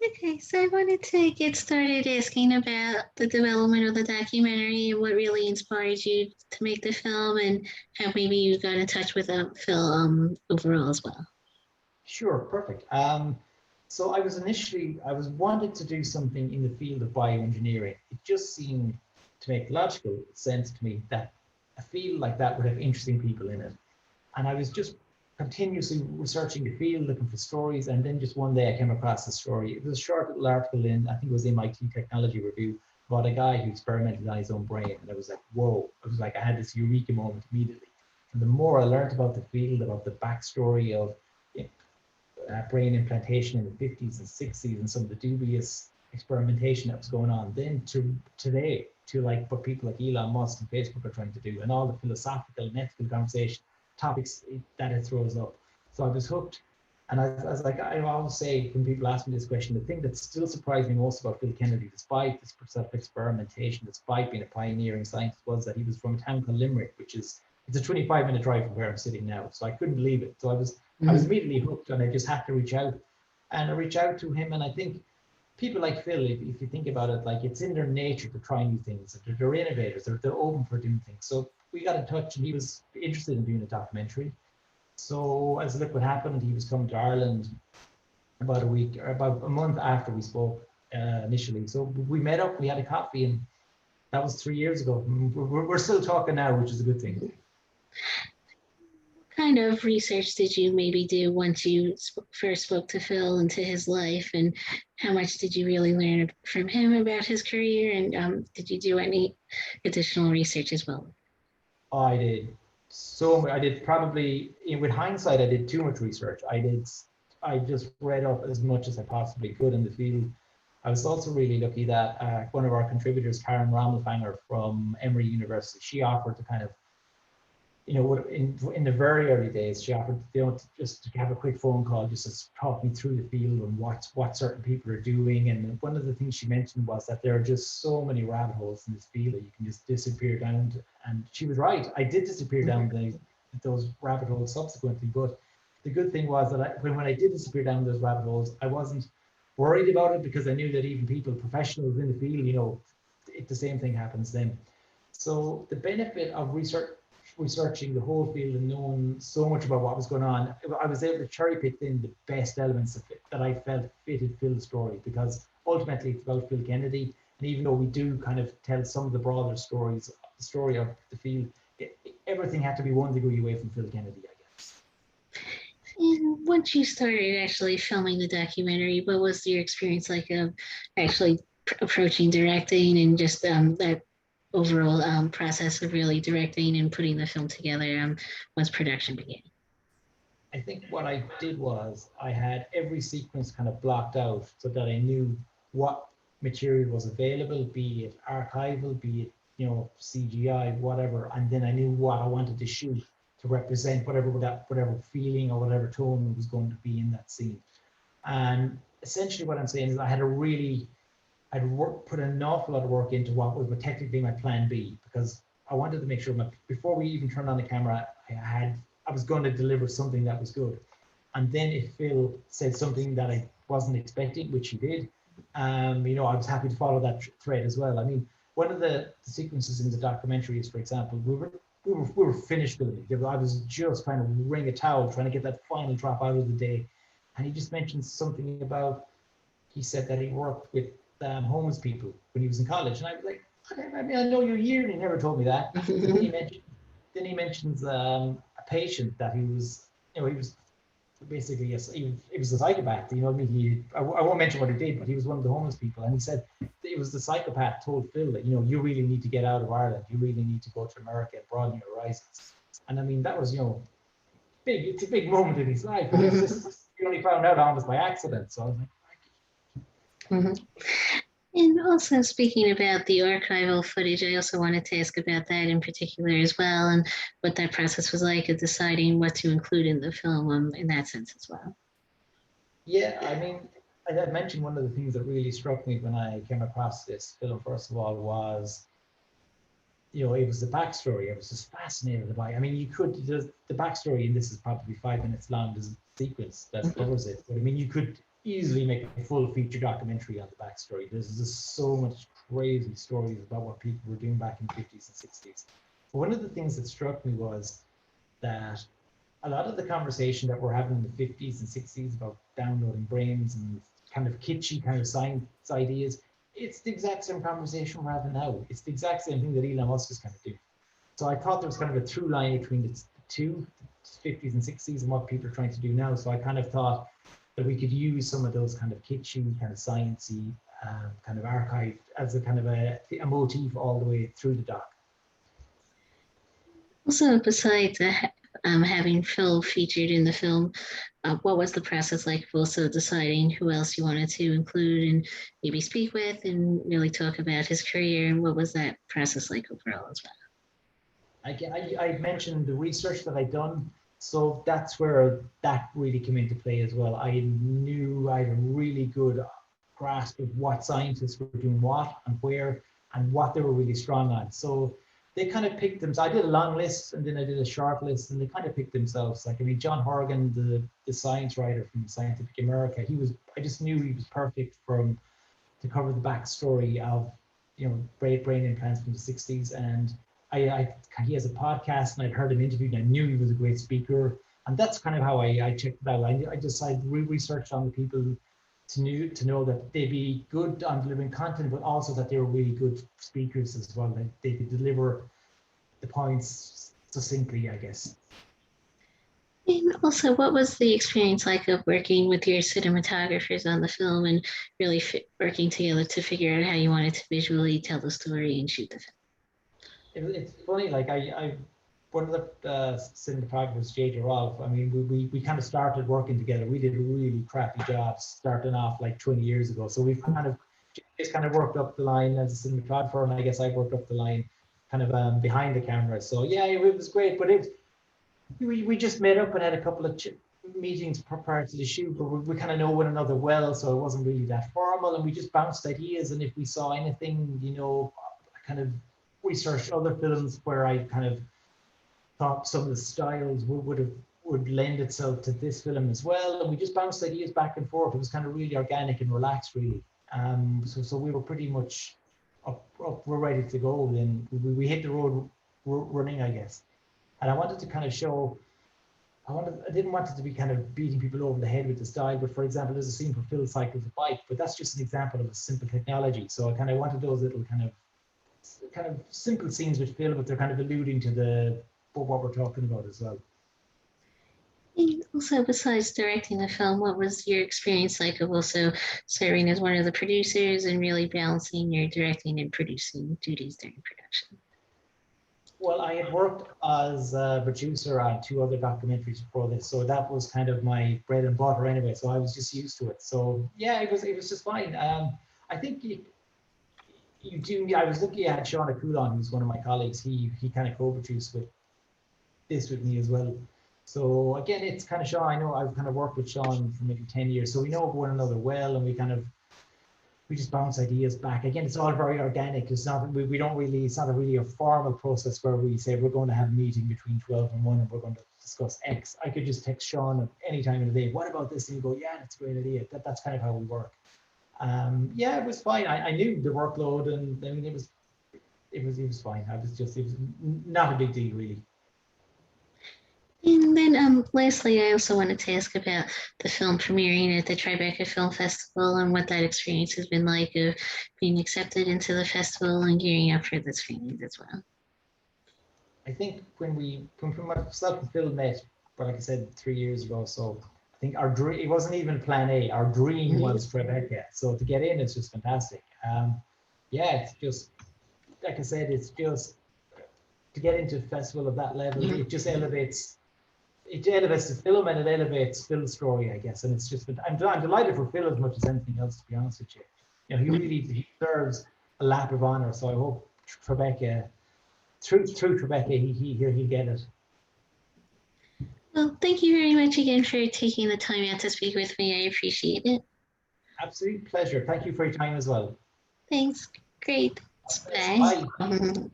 Okay, so I wanted to get started asking about the development of the documentary and what really inspired you to make the film and how maybe you got in touch with Phil overall as well. Sure, perfect. So I was wanted to do something in the field of bioengineering. It just seemed to make logical sense to me that a field like that would have interesting people in it. And I was just continuously researching the field, looking for stories, and then just one day I came across a story. It was a short little article in, I think it was MIT Technology Review, about a guy who experimented on his own brain. And I was like, whoa, it was like I had this eureka moment immediately. And the more I learned about the field, about the backstory of brain implantation in the 50s and 60s and some of the dubious experimentation that was going on, then to today, to like what people like Elon Musk and Facebook are trying to do, and all the philosophical and ethical conversation topics that it throws up. So I was hooked. And I was like, I always say when people ask me this question, the thing that still surprised me most about Phil Kennedy, despite this sort of experimentation, despite being a pioneering scientist, was that he was from a town called Limerick, which is it's a 25-minute drive from where I'm sitting now. So I couldn't believe it. So I was immediately hooked, and I just had to reach out. And I reached out to him, and I think people like Phil, if you think about it, like it's in their nature to try new things. They're innovators. They're open for doing things. So we got in touch, and he was interested in doing a documentary. So as look what happened, he was coming to Ireland about a week or about a month after we spoke initially. So we met up, we had a coffee, and that was 3 years ago. We're still talking now, which is a good thing. What kind of research did you maybe do once you first spoke to Phil and to his life, and how much did you really learn from him about his career, and did you do any additional research as well? I did so much. I did probably, with hindsight, I did too much research. I just read up as much as I possibly could in the field. I was also really lucky that one of our contributors, Karen Rommelfanger from Emory University, she offered to kind of, in the very early days, she offered, just to have a quick phone call, just to talk me through the field and what certain people are doing. And one of the things she mentioned was that there are just so many rabbit holes in this field that you can just disappear down to, and she was right. I did disappear down those rabbit holes subsequently, but the good thing was that when I did disappear down those rabbit holes, I wasn't worried about it, because I knew that even people, professionals in the field, the same thing happens then. So the benefit of researching the whole field and knowing so much about what was going on, I was able to cherry pick in the best elements of it that I felt fitted Phil's story, because ultimately it's about Phil Kennedy. And even though we do kind of tell some of the broader stories, the story of the field, everything had to be one degree away from Phil Kennedy, I guess. And once you started actually filming the documentary, what was your experience like of actually approaching directing and just that overall process of really directing and putting the film together once production began? I think what I did was I had every sequence kind of blocked out so that I knew what material was available, be it archival, be it CGI, whatever, and then I knew what I wanted to shoot to represent whatever feeling or whatever tone was going to be in that scene. And essentially, what I'm saying is put an awful lot of work into what was technically my plan B, because I wanted to make sure before we even turned on the camera, I was going to deliver something that was good. And then if Phil said something that I wasn't expecting, which he did, I was happy to follow that thread as well. I mean, one of the sequences in the documentary is, for example, we were finished filming. I was just trying to wring a towel, trying to get that final drop out of the day. And he just mentioned something about, he said that he worked with homeless people when he was in college. And I was like, okay, I mean, I know you're here, and he never told me that. Then he mentions a patient that he was basically, yes, he was a psychopath. I mean, I won't mention what he did, but he was one of the homeless people. And he said it was the psychopath told Phil that, you really need to get out of Ireland. You really need to go to America and broaden your horizons. And I mean, that was, big. It's a big moment in his life. But it's just, he only found out almost by accident. So I was like, Mm-hmm. And also speaking about the archival footage, I also wanted to ask about that in particular as well, and what that process was like of deciding what to include in the film in that sense as well. Yeah, I mean, I had mentioned one of the things that really struck me when I came across this film, first of all, was, it was the backstory. I was just fascinated by it. I mean, the backstory, and this is probably 5 minutes long, there's a sequence that covers it. But I mean, you could easily make a full feature documentary on the backstory. There's just so much crazy stories about what people were doing back in the 50s and 60s. But one of the things that struck me was that a lot of the conversation that we're having in the 50s and 60s about downloading brains and kind of kitschy kind of science ideas, it's the exact same conversation we're having now. It's the exact same thing that Elon Musk is kind of doing. So I thought there was kind of a through line between the two, the 50s and 60s, and what people are trying to do now. So I kind of thought that we could use some of those kind of kitschy, kind of sciencey, kind of archive as a kind of a motif all the way through the doc. Also, besides having Phil featured in the film, what was the process like of also deciding who else you wanted to include and maybe speak with and really talk about his career? And what was that process like overall as well? I mentioned the research that I'd done. So that's where that really came into play as well. I knew I had a really good grasp of what scientists were doing what and where and what they were really strong on. So they kind of picked them. So I did a long list and then I did a short list and they kind of picked themselves. Like, I mean, John Horgan, the science writer from Scientific America, I just knew he was perfect to cover the backstory of, brain implants from the 60s. And he has a podcast and I'd heard him interviewed and I knew he was a great speaker. And that's kind of how I checked it out. I decided researched on the people to know that they'd be good on delivering content, but also that they were really good speakers as well. That they could deliver the points succinctly, I guess. And also, what was the experience like of working with your cinematographers on the film and really working together to figure out how you wanted to visually tell the story and shoot the film? It's funny, like one of the cinematographers, JJ Rolfe, I mean, we kind of started working together. We did really crappy jobs starting off like 20 years ago. So we've just kind of worked up the line as a cinematographer, and I guess I worked up the line kind of behind the camera. So yeah, it was great, but we just met up and had a couple of meetings prior to the shoot, but we kind of know one another well, so it wasn't really that formal, and we just bounced ideas. And if we saw anything, kind of researched other films where I kind of thought some of the styles would lend itself to this film as well, and we just bounced ideas back and forth. It was kind of really organic and relaxed, really. So we were pretty much up, we're ready to go. Then we hit the road running, I guess. And I wanted to kind of show. I didn't want it to be kind of beating people over the head with the style, but for example, there's a scene where Phil cycles a bike, but that's just an example of a simple technology. So I kind of wanted those little kind of simple scenes with Phil, but they're kind of alluding to what we're talking about as well. And also, besides directing the film, what was your experience like of also serving as one of the producers and really balancing your directing and producing duties during production? Well, I had worked as a producer on 2 other documentaries before this, so that was kind of my bread and butter anyway. So I was just used to it. So yeah, it was just fine. I think you do. I was lucky I had Sean Coulon, who's one of my colleagues. He kind of co-produced with me as well. So again, it's kind of Sean. I know I've kind of worked with Sean for maybe 10 years, so we know one another well, and we just bounce ideas back. Again, it's all very organic. It's not we don't really. It's not really a formal process where we say we're going to have a meeting between 12 and 1 and we're going to discuss X. I could just text Sean at any time of the day. What about this? And you go, yeah, that's a great idea. That's kind of how we work. Yeah, it was fine. I knew the workload, and I mean it was fine. It was not a big deal really. And then lastly, I also wanted to ask about the film premiering at the Tribeca Film Festival and what that experience has been like of being accepted into the festival and gearing up for the screenings as well. I think when myself and Phil met, but like I said, 3 years ago, so I think our dream, it wasn't even plan A, our dream was Tribeca. So to get in, it's just fantastic. Yeah, it's just, like I said, it's just, to get into a festival of that level, it just elevates the film and it elevates Phil's story, I guess. And it's just, I'm delighted for Phil as much as anything else, to be honest with you. He deserves a lap of honor. So I hope Tribeca, through Tribeca, he'll get it. Well, thank you very much again for taking the time out to speak with me. I appreciate it. Absolute pleasure. Thank you for your time as well. Thanks. Great. Bye. Bye.